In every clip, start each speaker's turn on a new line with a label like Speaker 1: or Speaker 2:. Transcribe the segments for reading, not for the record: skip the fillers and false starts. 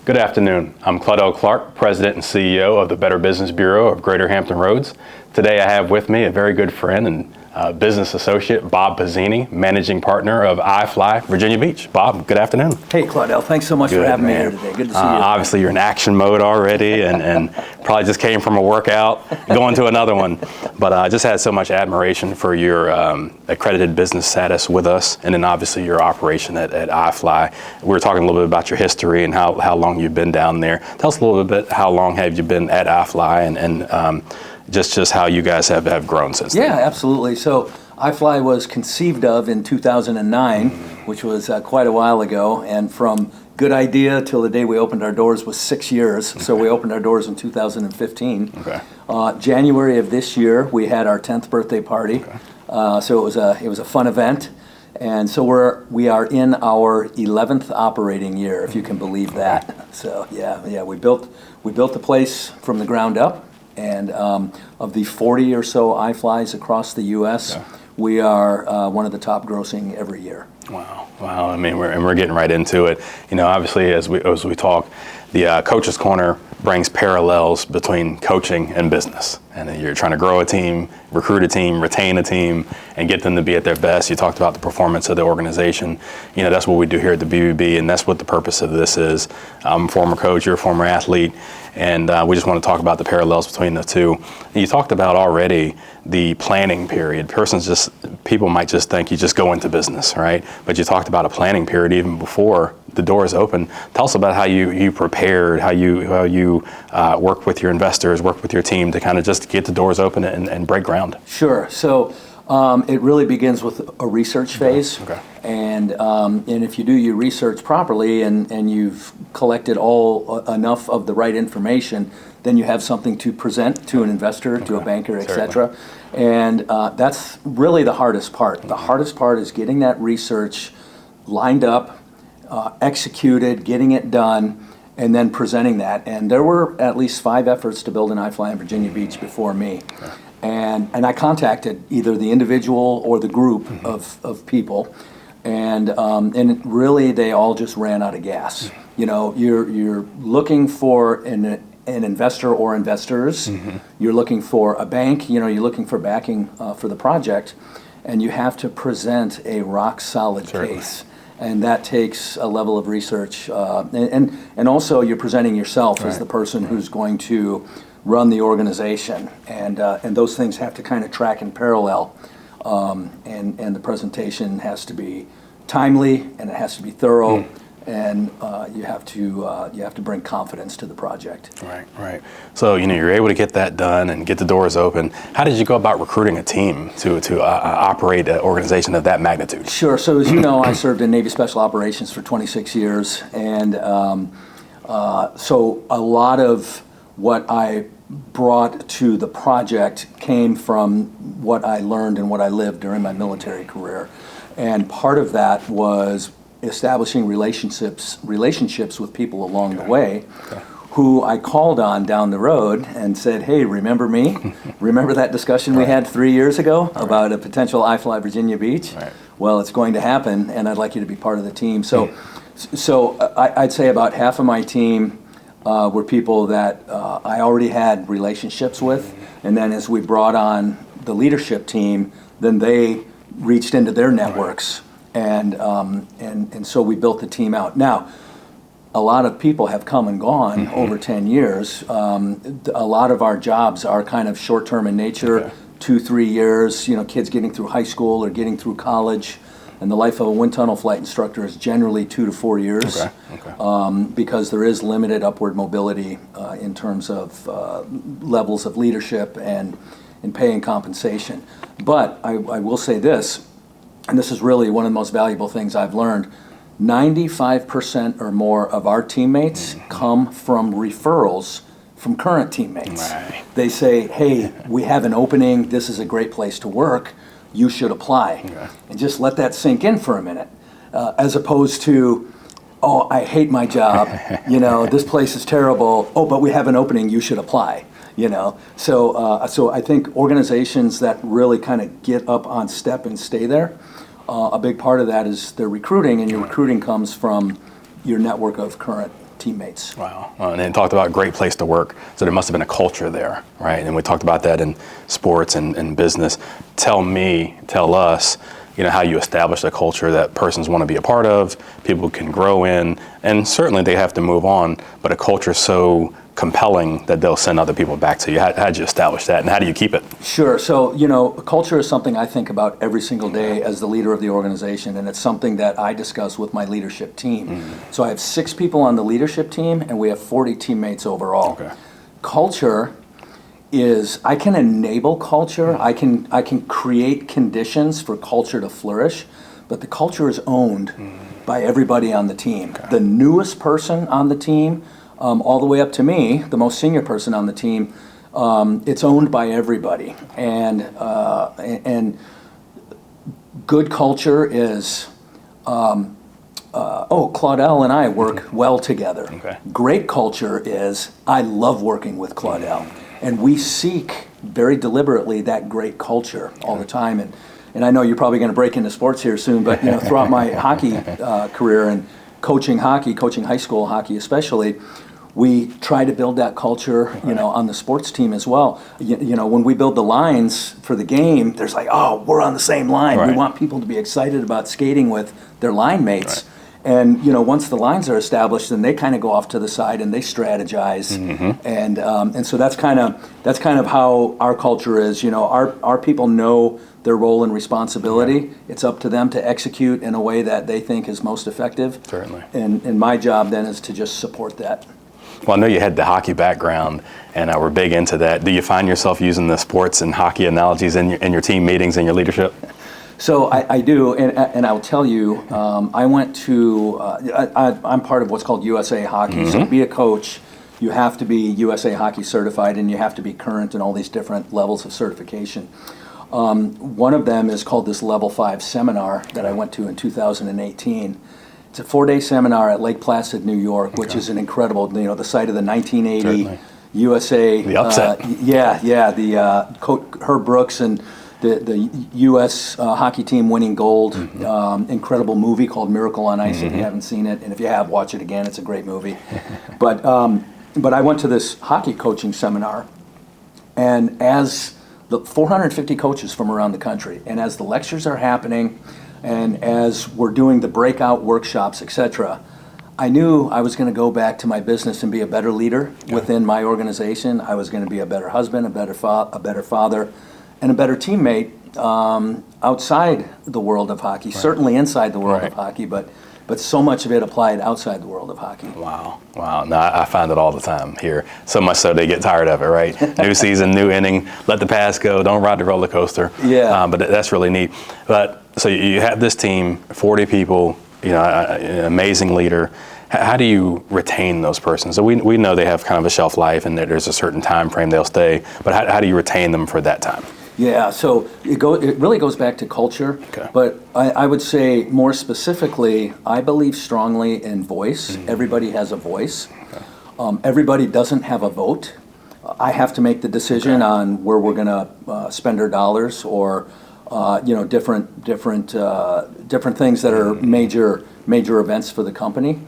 Speaker 1: Good afternoon. I'm Claudell Clark, President and CEO of the Better Business Bureau of Greater Hampton Roads. Today I have with me a very good friend and business associate, Bob Pizzini, Managing Partner of iFly, Virginia Beach. Bob, good afternoon.
Speaker 2: Hey, Claudell. Thanks so much for having me here today. Good to see you.
Speaker 1: Obviously, you're in action mode already and probably just came from a workout, going to another one. But I just had so much admiration for your accredited business status with us, and then obviously your operation at iFly. We were talking a little bit about your history and how long you've been down there. Tell us a little bit, how long have you been at iFly and just how you guys have grown since then.
Speaker 2: Yeah, absolutely. So iFly was conceived of in 2009, which was quite a while ago, and from good idea till the day we opened our doors was 6 years. So we opened our doors in 2015.
Speaker 1: Okay.
Speaker 2: January of this year, we had our 10th birthday party. Okay. So it was a fun event. And so we are in our 11th operating year, if you can believe that. So yeah, we built the place from the ground up. And of the 40 or so iFlys across the U.S., okay, we are one of the top grossing every year.
Speaker 1: Wow. I mean, we're getting right into it. You know, obviously, as we talk, the Coach's Corner brings parallels between coaching and business. And you're trying to grow a team, recruit a team, retain a team, and get them to be at their best. You talked about the performance of the organization. You know, that's what we do here at the BBB, and that's what the purpose of this is. I'm a former coach, you're a former athlete, and we just want to talk about the parallels between the two. You talked about already the planning period. People might just think you just go into business, right? But you talked about a planning period even before the doors open. Tell us about how you prepared, how you work with your investors, work with your team to kind of just get the doors open and break ground.
Speaker 2: Sure. So it really begins with a research phase.
Speaker 1: Okay.
Speaker 2: And if you do your research properly and you've collected enough of the right information, then you have something to present to an investor, to a banker, etc. And that's really the hardest part. The hardest part is getting that research lined up, executed, getting it done, and then presenting that. And there were at least 5 efforts to build an iFly in Virginia Beach before me. Okay. And I contacted either the individual or the group of people, and really they all just ran out of gas. You know, you're looking for an investor or investors. You're looking for a bank. You know, you're looking for backing for the project, and you have to present a rock solid case. And that takes a level of research, and also you're presenting yourself as the person who's going to run the organization, and those things have to kind of track in parallel, and the presentation has to be timely and it has to be thorough, and you have to bring confidence to the project.
Speaker 1: Right. So you're able to get that done and get the doors open. How did you go about recruiting a team to operate an organization of that magnitude?
Speaker 2: Sure. So as you know, I served in Navy Special Operations for 26 years, and so a lot of what I brought to the project came from what I learned and what I lived during my military career. And part of that was establishing relationships with people along the way, who I called on down the road and said, hey, remember me? Remember that discussion we had 3 years ago about a potential iFly Virginia Beach? Well, it's going to happen, and I'd like you to be part of the team. So I'd say about half of my team were people that I already had relationships with, and then as we brought on the leadership team, then they reached into their networks, and so we built the team out. Now, a lot of people have come and gone over 10 years. A lot of our jobs are kind of short-term in nature, 2-3 years. You know, kids getting through high school or getting through college. And the life of a wind tunnel flight instructor is generally 2 to 4 years, because there is limited upward mobility in terms of levels of leadership and pay and compensation. But I will say this, and this is really one of the most valuable things I've learned, 95% or more of our teammates come from referrals from current teammates. They say, hey, we have an opening, this is a great place to work, you should apply. And just let that sink in for a minute, as opposed to, oh, I hate my job, this place is terrible, oh, but we have an opening, you should apply. So I think organizations that really kind of get up on step and stay there, a big part of that is their recruiting, and your recruiting comes from your network of current teammates.
Speaker 1: Wow. And then talked about great place to work. So there must have been a culture there, right? And we talked about that in sports and business. Tell us, how you establish a culture that persons want to be a part of, people can grow in, and certainly they have to move on, but a culture so compelling that they'll send other people back to you. How'd you establish that, and how do you keep it?
Speaker 2: Sure. So, culture is something I think about every single day as the leader of the organization, and it's something that I discuss with my leadership team. So I have 6 people on the leadership team, and we have 40 teammates overall.
Speaker 1: Okay.
Speaker 2: Culture is, I can enable culture, I can create conditions for culture to flourish, but the culture is owned by everybody on the team.
Speaker 1: Okay.
Speaker 2: The newest person on the team, all the way up to me, the most senior person on the team, it's owned by everybody. And good culture is, Claudell and I work well together.
Speaker 1: Okay.
Speaker 2: Great culture is, I love working with Claudell. And we seek very deliberately that great culture all the time. And I know you're probably going to break into sports here soon, but throughout my hockey career and coaching high school hockey especially, we try to build that culture, on the sports team as well. When we build the lines for the game, there's like, oh, we're on the same line.
Speaker 1: Right.
Speaker 2: We want people to be excited about skating with their line mates.
Speaker 1: Right.
Speaker 2: And once the lines are established, then they kind of go off to the side and they strategize, and so that's kind of how our culture is. Our people know their role and responsibility.
Speaker 1: Yeah.
Speaker 2: It's up to them to execute in a way that they think is most effective.
Speaker 1: Certainly.
Speaker 2: And my job then is to just support that.
Speaker 1: Well, I know you had the hockey background, and we're big into that. Do you find yourself using the sports and hockey analogies in your team meetings and your leadership?
Speaker 2: So I do, and I'll tell you, I went to, I'm part of what's called USA Hockey. So to be a coach, you have to be USA Hockey certified, and you have to be current in all these different levels of certification. One of them is called this Level 5 seminar that I went to in 2018. It's a 4-day seminar at Lake Placid, New York, which is an incredible, the site of the 1980
Speaker 1: Certainly.
Speaker 2: USA.
Speaker 1: The upset.
Speaker 2: Herb Brooks and the U.S. hockey team winning gold. Incredible movie called Miracle on Ice. If you haven't seen it, and if you have, watch it again. It's a great movie. But I went to this hockey coaching seminar, and as the 450 coaches from around the country, and as the lectures are happening, and as we're doing the breakout workshops, etc., I knew I was going to go back to my business and be a better leader within my organization. I was going to be a better husband, a better father, and a better teammate outside the world of hockey. Right. Certainly inside the world of hockey, but so much of it applied outside the world of hockey.
Speaker 1: Wow. No, I find it all the time here. So much so they get tired of it, right? New season, new inning, let the past go, don't ride the roller coaster.
Speaker 2: Yeah.
Speaker 1: But that's really neat. But so you have this team, 40 people, an amazing leader. How do you retain those persons? So we know they have kind of a shelf life and that there's a certain time frame they'll stay, but how do you retain them for that time?
Speaker 2: Yeah, so it really goes back to culture, but I would say more specifically, I believe strongly in voice. Everybody has a voice. Everybody doesn't have a vote. I have to make the decision on where we're going to spend our dollars, or different things that are major events for the company.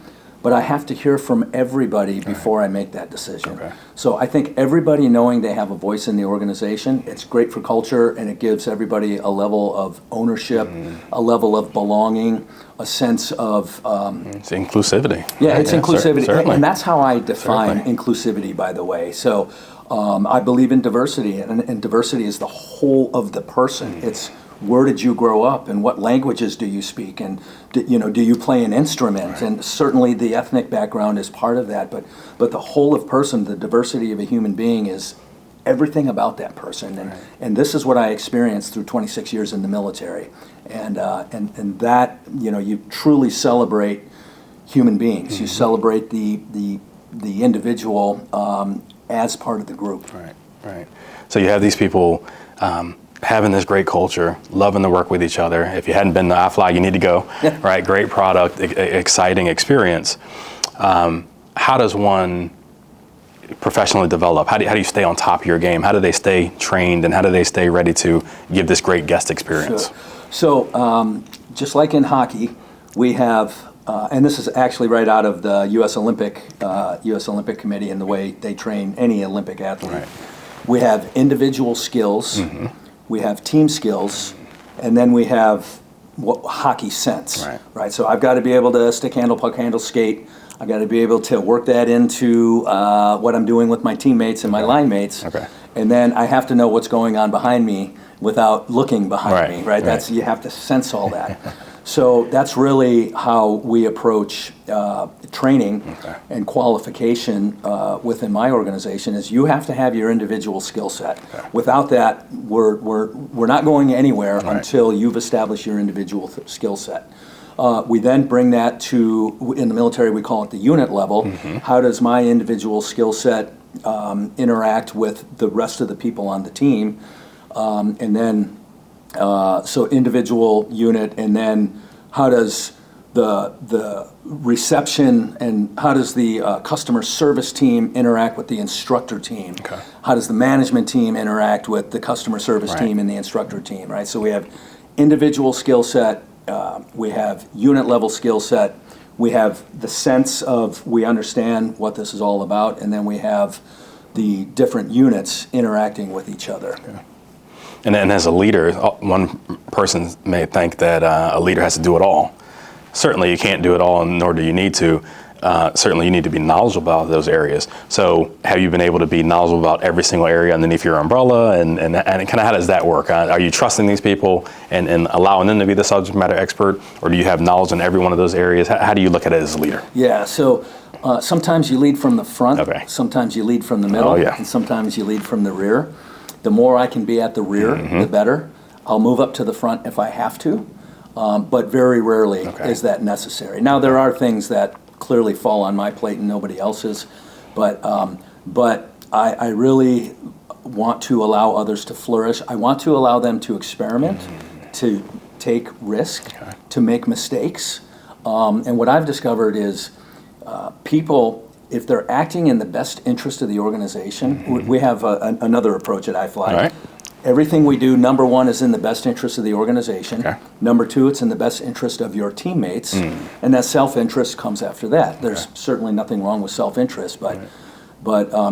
Speaker 2: But I have to hear from everybody before I make that decision. So I think everybody knowing they have a voice in the organization, it's great for culture, and it gives everybody a level of ownership, a level of belonging, a sense of...
Speaker 1: it's inclusivity.
Speaker 2: Yeah, it's inclusivity.
Speaker 1: Certainly.
Speaker 2: And that's how I define inclusivity, by the way. So I believe in diversity, and diversity is the whole of the person. It's where did you grow up, and what languages do you speak, and do you play an instrument? And certainly the ethnic background is part of that, but the whole of person, the diversity of a human being, is everything about that person. And this is what I experienced through 26 years in the military, and that you truly celebrate human beings. You celebrate the individual as part of the group.
Speaker 1: Right. So you have these people having this great culture, loving to work with each other. If you hadn't been to iFly, you need to go. Right? Great product, exciting experience. How does one professionally develop? How do you stay on top of your game? How do they stay trained, and how do they stay ready to give this great guest experience?
Speaker 2: Sure. So just like in hockey, we have and this is actually right out of the U.S. Olympic Committee and the way they train any Olympic athlete.
Speaker 1: Right.
Speaker 2: We have individual skills, we have team skills, and then we have hockey sense. Right. So I've got to be able to stick handle, puck handle, skate. I've got to be able to work that into what I'm doing with my teammates and my line mates.
Speaker 1: Okay.
Speaker 2: And then I have to know what's going on behind me without looking behind me. Right. That's you have to sense all that. So that's really how we approach training and qualification within my organization. Is you have to have your individual skill set. Without that, we're not going anywhere until you've established your individual skill set. We then bring that to, in the military, we call it the unit level. How does my individual skill set interact with the rest of the people on the team? And then so individual unit, and then how does the reception and how does the customer service team interact with the instructor team? How does the management team interact with the customer service team and the instructor team? Right. So we have individual skill set, we have unit level skill set, we have the sense of we understand what this is all about, and then we have the different units interacting with each other.
Speaker 1: And then as a leader, one person may think that a leader has to do it all. Certainly you can't do it all, nor do you need to. Certainly you need to be knowledgeable about those areas. So have you been able to be knowledgeable about every single area underneath your umbrella? And kind of how does that work? Are you trusting these people and allowing them to be the subject matter expert? Or do you have knowledge in every one of those areas? How do you look at it as a leader?
Speaker 2: Yeah, so sometimes you lead from the front, sometimes you lead from the middle, and sometimes you lead from the rear. The more I can be at the rear, the better. I'll move up to the front if I have to, but very rarely is that necessary. Now, there are things that clearly fall on my plate and nobody else's, but I really want to allow others to flourish. I want to allow them to experiment, to take risk, to make mistakes. And what I've discovered is people, if they're acting in the best interest of the organization, we have another approach at iFly. Everything we do, number one, is in the best interest of the organization. Number two, it's in the best interest of your teammates. And that self-interest comes after that. There's certainly nothing wrong with self-interest, but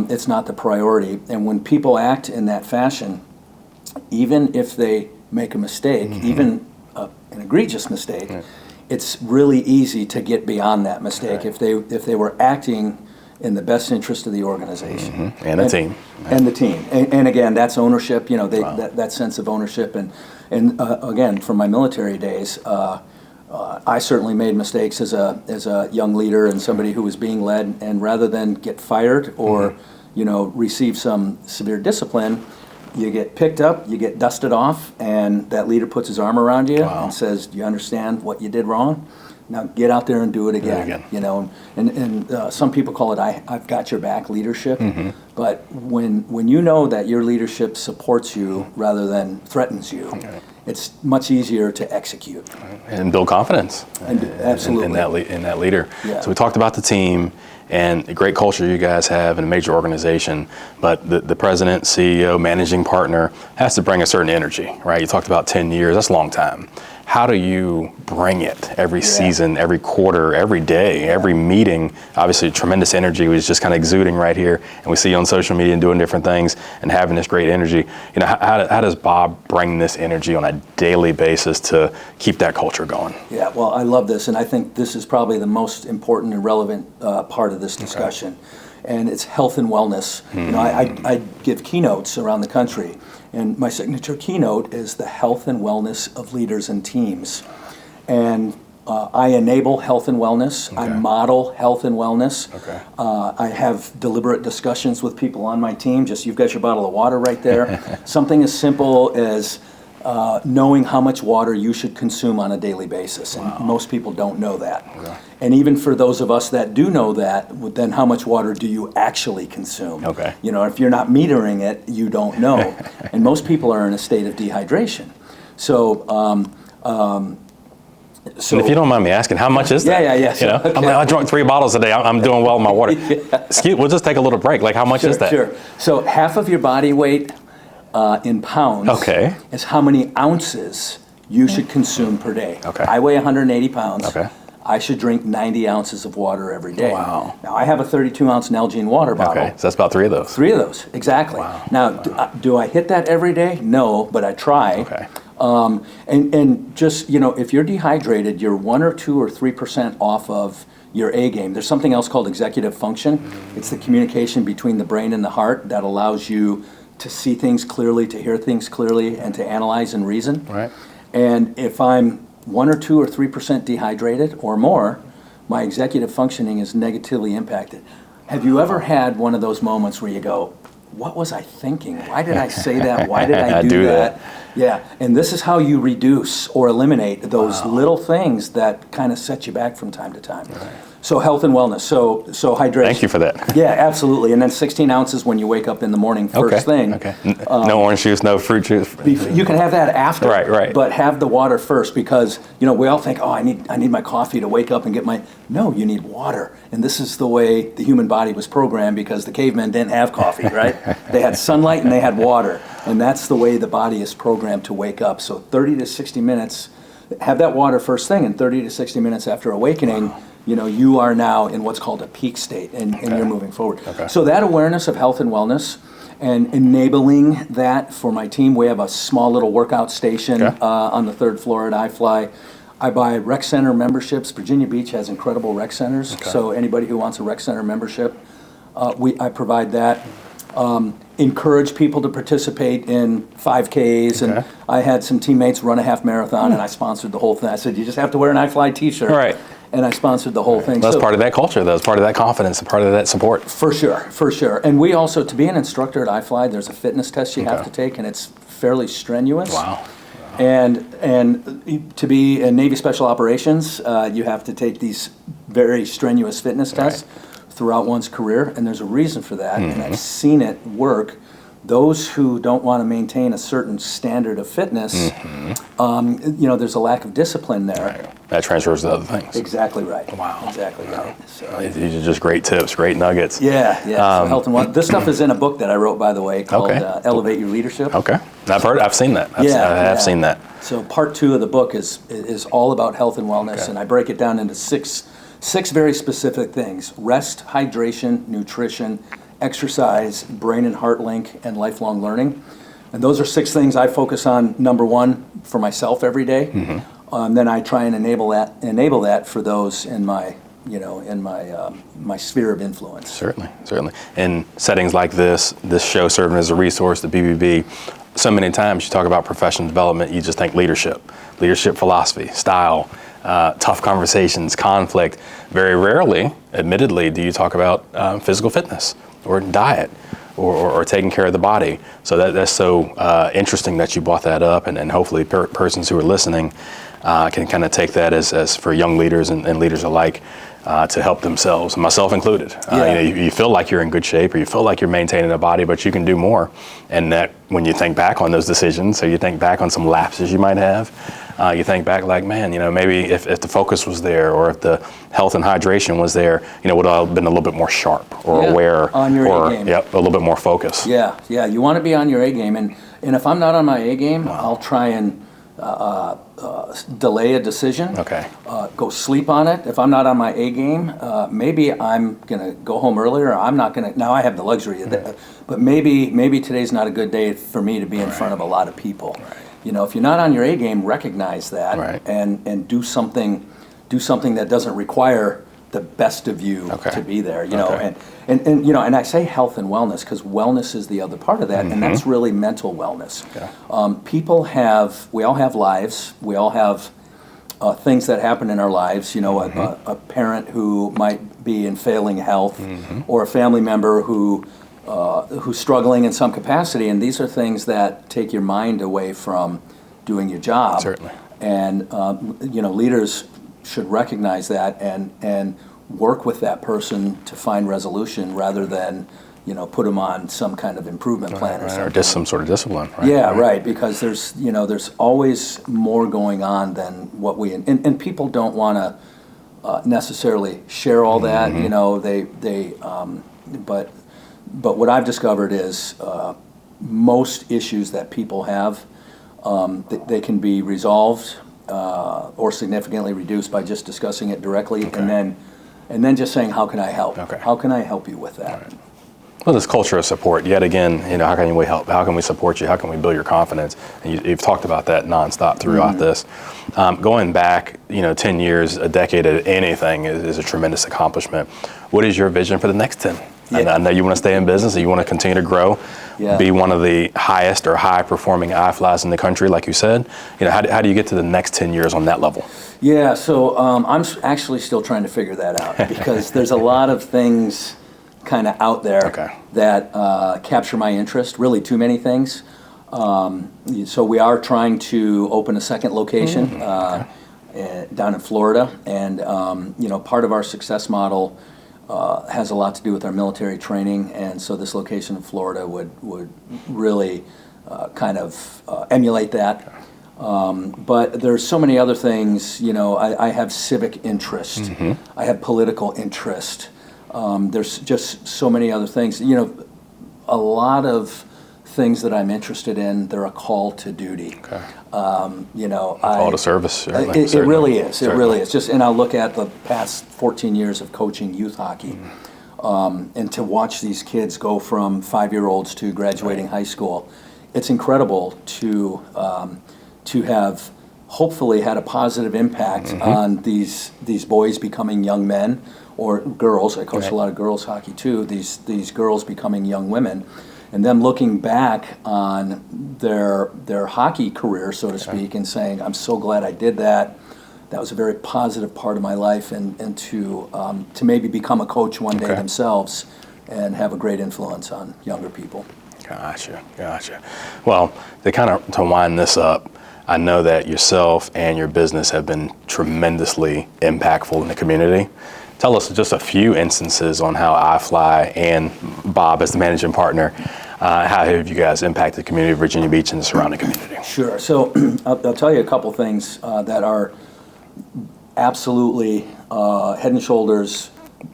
Speaker 2: it's not the priority. And when people act in that fashion, even if they make a mistake, even an egregious mistake, it's really easy to get beyond that mistake if they were acting in the best interest of the organization
Speaker 1: and the team,
Speaker 2: and the team, and again, that's ownership. You know, that sense of ownership, and again, from my military days, I certainly made mistakes as a young leader and somebody who was being led, and rather than get fired or receive some severe discipline, you get picked up, you get dusted off, and that leader puts his arm around you and says, "Do you understand what you did wrong? Now get out there and do it again." And some people call it I've got your back leadership. But when you know that your leadership supports you rather than threatens you, it's much easier to execute
Speaker 1: and build confidence.
Speaker 2: Absolutely
Speaker 1: in that leader. So we talked about the team and the great culture you guys have in a major organization, but the president, CEO, managing partner has to bring a certain energy, right? You talked about 10 years, that's a long time. How do you bring it every season, every quarter, every day, every meeting? Obviously, tremendous energy was just kind of exuding right here, and we see you on social media and doing different things and having this great energy. How does Bob bring this energy on a daily basis to keep that culture going?
Speaker 2: Yeah, well, I love this, and I think this is probably the most important and relevant part of this discussion, and it's health and wellness. I give keynotes around the country. And my signature keynote is the health and wellness of leaders and teams. And I enable health and wellness. I model health and wellness. I have deliberate discussions with people on my team. Just, you've got your bottle of water right there. Something as simple as knowing how much water you should consume on a daily basis. And most people don't know that. And even for those of us that do know that, then how much water do you actually consume? If you're not metering it, you don't know. And most people are in a state of dehydration. So, and
Speaker 1: if you don't mind me asking, how much is that? I drank 3 bottles a day. I'm doing well with my water. Excuse, we'll just take a little break. Like, how much is that?
Speaker 2: Sure. So half of your body weight in pounds is how many ounces you should consume per day. I weigh 180 pounds. I should drink 90 ounces of water every day.
Speaker 1: Wow.
Speaker 2: Now, I have a 32-ounce Nalgene water bottle.
Speaker 1: Okay, so that's about 3 of those.
Speaker 2: 3 of those, exactly.
Speaker 1: Wow.
Speaker 2: Now, do I hit that every day? No, but I try.
Speaker 1: Okay.
Speaker 2: And just, if you're dehydrated, you're 1 or 2 or 3% off of your A game. There's something else called executive function. It's the communication between the brain and the heart that allows you to see things clearly, to hear things clearly, and to analyze and reason.
Speaker 1: Right.
Speaker 2: And if I'm 1 or 2 or 3% dehydrated or more, my executive functioning is negatively impacted. Have you ever had one of those moments where you go, what was I thinking? Why did I say that? Why did I do that? Yeah, and this is how you reduce or eliminate those little things that kind of set you back from time to time. Right. So health and wellness, so hydration.
Speaker 1: Thank you for that.
Speaker 2: Yeah, absolutely. And then 16 ounces when you wake up in the morning, first thing.
Speaker 1: Okay. No orange juice, no fruit juice.
Speaker 2: You can have that after.
Speaker 1: Right.
Speaker 2: But have the water first, because we all think, I need my coffee to wake up and get my. No, you need water. And this is the way the human body was programmed, because the cavemen didn't have coffee, right? They had sunlight and they had water. And that's the way the body is programmed to wake up. So 30 to 60 minutes, have that water first thing, and 30 to 60 minutes after awakening. Wow. You are now in what's called a peak state, and you're moving forward. Okay. So that awareness of health and wellness and enabling that for my team, we have a small little workout station on the 3rd floor at iFly. I buy rec center memberships. Virginia Beach has incredible rec centers, so anybody who wants a rec center membership, I provide that. Encourage people to participate in 5Ks, and I had some teammates run a half marathon, and I sponsored the whole thing. I said, you just have to wear an iFly t-shirt.
Speaker 1: Right.
Speaker 2: And I sponsored the whole thing.
Speaker 1: That's part of that culture, though. It's part of that confidence and part of that support.
Speaker 2: For sure. And we also, to be an instructor at iFly, there's a fitness test you have to take, and it's fairly strenuous.
Speaker 1: Wow.
Speaker 2: And to be in Navy Special Operations, you have to take these very strenuous fitness tests throughout one's career, and there's a reason for that, and I've seen it work. Those who don't want to maintain a certain standard of fitness, there's a lack of discipline there.
Speaker 1: Right. That transfers to other things.
Speaker 2: Exactly right.
Speaker 1: Wow.
Speaker 2: Exactly right. So,
Speaker 1: these are just great tips, great nuggets.
Speaker 2: Yeah. So health and wellness. This stuff is in a book that I wrote, by the way, called Elevate Your Leadership.
Speaker 1: Okay. I've seen that. I've seen that.
Speaker 2: So part 2 of the book is all about health and wellness, and I break it down into six very specific things: rest, hydration, nutrition, exercise, brain and heart link, and lifelong learning. And those are 6 things I focus on, number 1, for myself every day. Then I try and enable that for those in my my sphere of influence.
Speaker 1: Certainly. In settings like this show serving as a resource, the BBB, so many times you talk about professional development, you just think leadership philosophy, style, tough conversations, conflict. Very rarely, admittedly, do you talk about physical fitness or diet or taking care of the body. So that's so interesting that you brought that up, and hopefully persons who are listening can kind of take that as for young leaders and leaders alike to help themselves, myself included. You feel like you're in good shape, or you feel like you're maintaining a body, but you can do more. And that when you think back on those decisions, so you think back on some lapses you might have, you think back like, man, maybe if the focus was there, or if the health and hydration was there, would I have been a little bit more sharp or aware,
Speaker 2: on your A game.
Speaker 1: A little bit more focused.
Speaker 2: Yeah. You want to be on your A game, and if I'm not on my A game, I'll try and delay a decision.
Speaker 1: Okay.
Speaker 2: Go sleep on it. If I'm not on my A game, maybe I'm gonna go home earlier. I'm not gonna. Now I have the luxury of that, but maybe today's not a good day for me to be in front of a lot of people. Right. If you're not on your A game, recognize that and do something that doesn't require the best of you to be there. And I say health and wellness because wellness is the other part of that, and that's really mental wellness. We all have lives. We all have things that happen in our lives. A parent who might be in failing health, or a family member who's struggling in some capacity, and these are things that take your mind away from doing your job.
Speaker 1: Certainly.
Speaker 2: And leaders should recognize that and work with that person to find resolution, rather than put them on some kind of improvement plan or something.
Speaker 1: Or just some sort of discipline. Right?
Speaker 2: Yeah, right. Because there's always more going on than what we and people don't want to necessarily share all that. But what I've discovered is most issues that people have, they can be resolved or significantly reduced by just discussing it directly,
Speaker 1: Okay.
Speaker 2: and then just saying, how can I help?
Speaker 1: Okay.
Speaker 2: How can I help you with that?
Speaker 1: Right. Well, this culture of support, yet again, how can we help? How can we support you? How can we build your confidence? And you've talked about that nonstop throughout this. Going back, 10 years, a decade at anything is a tremendous accomplishment. What is your vision for the next 10?
Speaker 2: Yeah.
Speaker 1: I know you want to stay in business and you want to continue to grow, be one of the highest or high performing iFlys in the country, like you said. How do you get to the next 10 years on that level?
Speaker 2: Yeah, so I'm actually still trying to figure that out because there's a lot of things kind of out there that capture my interest, really too many things. So we are trying to open a second location down in Florida, and part of our success model has a lot to do with our military training, and so this location in Florida would really kind of emulate that. But there's so many other things. I have civic interest, I have political interest. There's just so many other things. A lot of things that I'm interested in, they're a call to duty.
Speaker 1: Okay.
Speaker 2: Call
Speaker 1: to service.
Speaker 2: It really is. It really is. And I'll look at the past 14 years of coaching youth hockey, and to watch these kids go from 5-year-olds to graduating high school. It's incredible to have hopefully had a positive impact on these boys becoming young men. Or girls. I coach a lot of girls hockey too. These girls becoming young women, and them looking back on their hockey career, so to speak, and saying, "I'm so glad I did that. That was a very positive part of my life," and to maybe become a coach one day themselves, and have a great influence on younger people.
Speaker 1: Gotcha. Well, to wind this up, I know that yourself and your business have been tremendously impactful in the community. Tell us just a few instances on how iFly and Bob, as the managing partner, how have you guys impacted the community of Virginia Beach and the surrounding community?
Speaker 2: Sure. So I'll tell you a couple things that are absolutely head and shoulders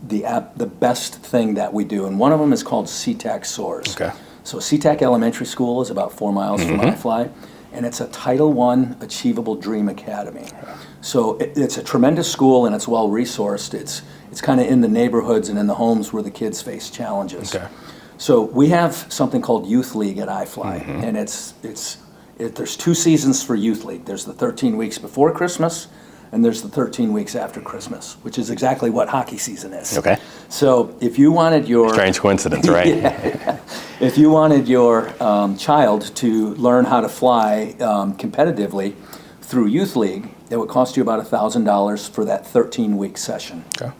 Speaker 2: the best thing that we do, and one of them is called SeaTac Soars.
Speaker 1: Okay.
Speaker 2: So SeaTac Elementary School is about 4 miles from iFly, and it's a Title I Achievable Dream Academy. So it's a tremendous school, and it's well resourced. It's kind of in the neighborhoods and in the homes where the kids face challenges.
Speaker 1: Okay.
Speaker 2: So we have something called Youth League at iFly, and there's 2 seasons for Youth League. There's the 13 weeks before Christmas, and there's the 13 weeks after Christmas, which is exactly what hockey season is.
Speaker 1: Okay.
Speaker 2: So if you wanted your...
Speaker 1: Strange coincidence, right?
Speaker 2: If you wanted your child to learn how to fly competitively through Youth League, it would cost you about $1,000 for that 13-week session.
Speaker 1: Okay.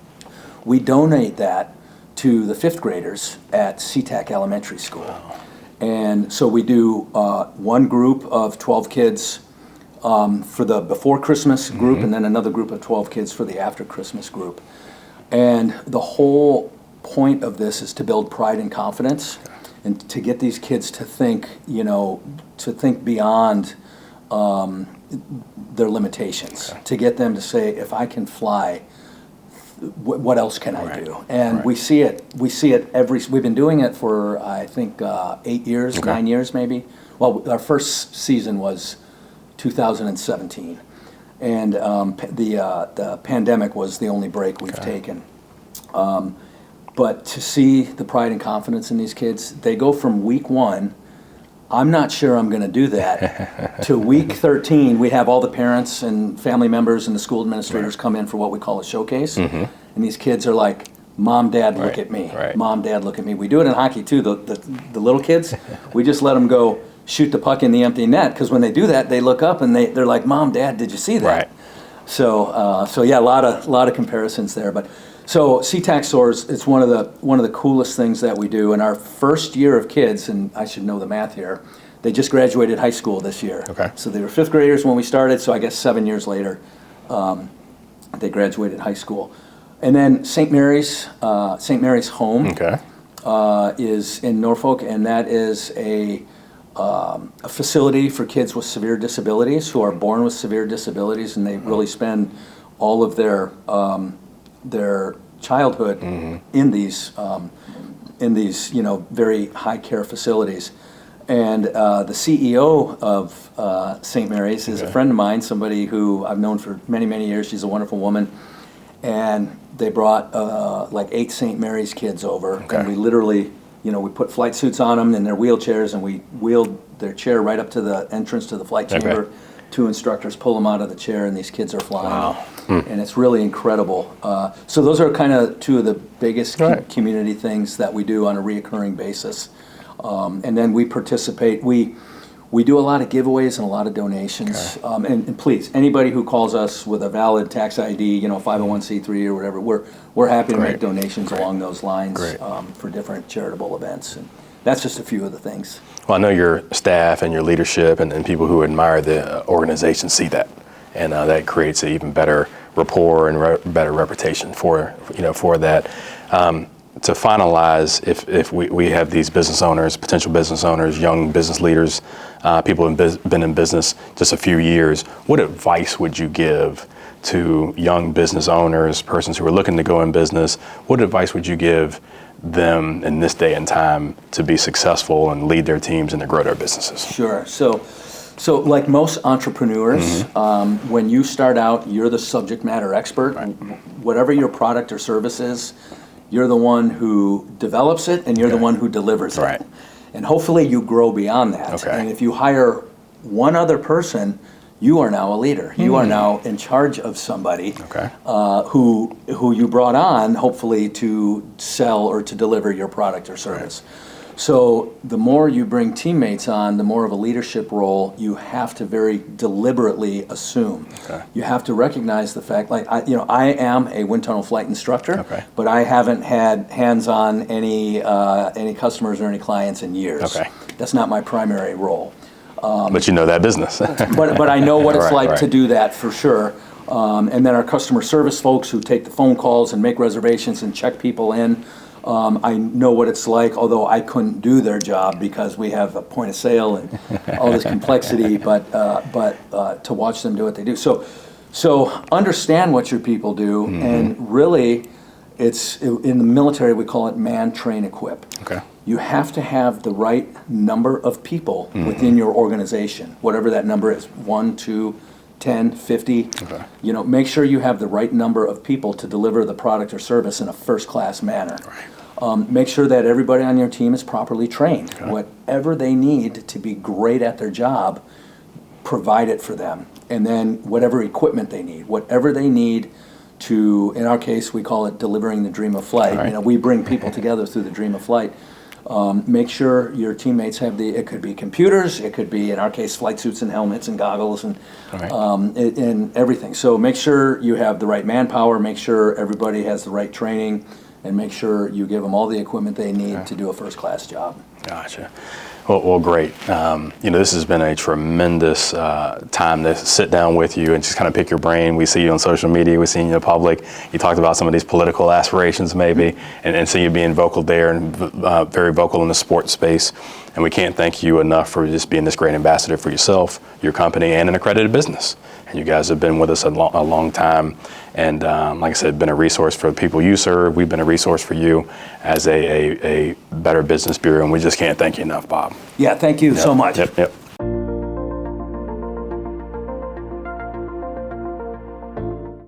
Speaker 2: We donate that to the 5th graders at SeaTac Elementary School. Wow. And so we do one group of 12 kids for the before Christmas group, and then another group of 12 kids for the after Christmas group. And the whole point of this is to build pride and confidence, and to get these kids to think, beyond their limitations, to get them to say, if I can fly, what else can I do? And we see it we've been doing it for, I think, 8 years, 9 years maybe. Well, our first season was 2017, and the pandemic was the only break we've taken. But to see the pride and confidence in these kids, they go from week 1, I'm not sure I'm going to do that, to week 13, we have all the parents and family members and the school administrators come in for what we call a showcase. And these kids are like, Mom, Dad, look at me. Mom, Dad, look at me. We do it in hockey too, the little kids. We just let them go shoot the puck in the empty net, because when they do that, they look up and they're like, Mom, Dad, did you see that? So yeah, a lot of comparisons there. But so SeaTac Soars, it's one of the coolest things that we do. In our first year of kids, and I should know the math here, they just graduated high school this year. Okay. So they were 5th graders when we started. So I guess 7 years later, they graduated high school. And then St. Mary's Home is in Norfolk, and that is a facility for kids with severe disabilities, who are born with severe disabilities, and they really spend all of their childhood in these very high care facilities. And the CEO of St. Mary's is a friend of mine, somebody who I've known for many, many years. She's a wonderful woman. And they brought like 8 St. Mary's kids over. And we literally, we put flight suits on them in their wheelchairs, and we wheeled their chair right up to the entrance to the flight chamber. 2 instructors pull them out of the chair, and these kids are flying.
Speaker 1: Wow.
Speaker 2: And it's really incredible. So those are kind of 2 of the biggest community things that we do on a reoccurring basis. And then we participate. We do a lot of giveaways and a lot of donations. And please, anybody who calls us with a valid tax ID, 501c3 or whatever, we're happy to make donations along those lines for different charitable events. And that's just a few of the things.
Speaker 1: Well, I know your staff and your leadership and people who admire the organization see that, and that creates an even better rapport and better reputation for that. To finalize, if we have these business owners, potential business owners, young business leaders, people who've been in business just a few years, what advice would you give to young business owners, persons who are looking to go in business? What advice would you give them in this day and time to be successful and lead their teams and to grow their businesses?
Speaker 2: Sure. So like most entrepreneurs, when you start out, you're the subject matter expert. Whatever your product or service is, you're the one who develops it, and you're the one who delivers it. And hopefully you grow beyond that. And if you hire one other person, you are now a leader. You are now in charge of somebody who you brought on, hopefully, to sell or to deliver your product or service. So the more you bring teammates on, the more of a leadership role you have to very deliberately assume. You have to recognize the fact, like I am a wind tunnel flight instructor, but I haven't had hands-on any customers or any clients in years. That's not my primary role.
Speaker 1: But you know that business.
Speaker 2: but I know what it's like to do that for sure. And then our customer service folks who take the phone calls and make reservations and check people in. I know what it's like, although I couldn't do their job because we have a point of sale and all this complexity, but to watch them do what they do. So understand what your people do, and really, it's in the military we call it man, train, equip. You have to have the right number of people within your organization, whatever that number is, 1, 2, 10, 50. Make sure you have the right number of people to deliver the product or service in a first-class manner. Make sure that everybody on your team is properly trained. Whatever they need to be great at their job, provide it for them. And then whatever equipment they need, whatever they need to, in our case, we call it delivering the dream of flight. We bring people together through the dream of flight. Make sure your teammates have it could be computers, it could be, in our case, flight suits and helmets and goggles and everything. So make sure you have the right manpower, make sure everybody has the right training, and make sure you give them all the equipment they need to do a first-class job.
Speaker 1: Gotcha. Well, great. This has been a tremendous time to sit down with you and just kind of pick your brain. We see you on social media, we see you in public. You talked about some of these political aspirations maybe, and see you being vocal there and very vocal in the sports space. And we can't thank you enough for just being this great ambassador for yourself, your company, and an accredited business. And you guys have been with us a long time. And like I said, been a resource for the people you serve. We've been a resource for you as a Better Business Bureau, and we just can't thank you enough, Bob.
Speaker 2: Yeah, thank you so much.
Speaker 1: Yep.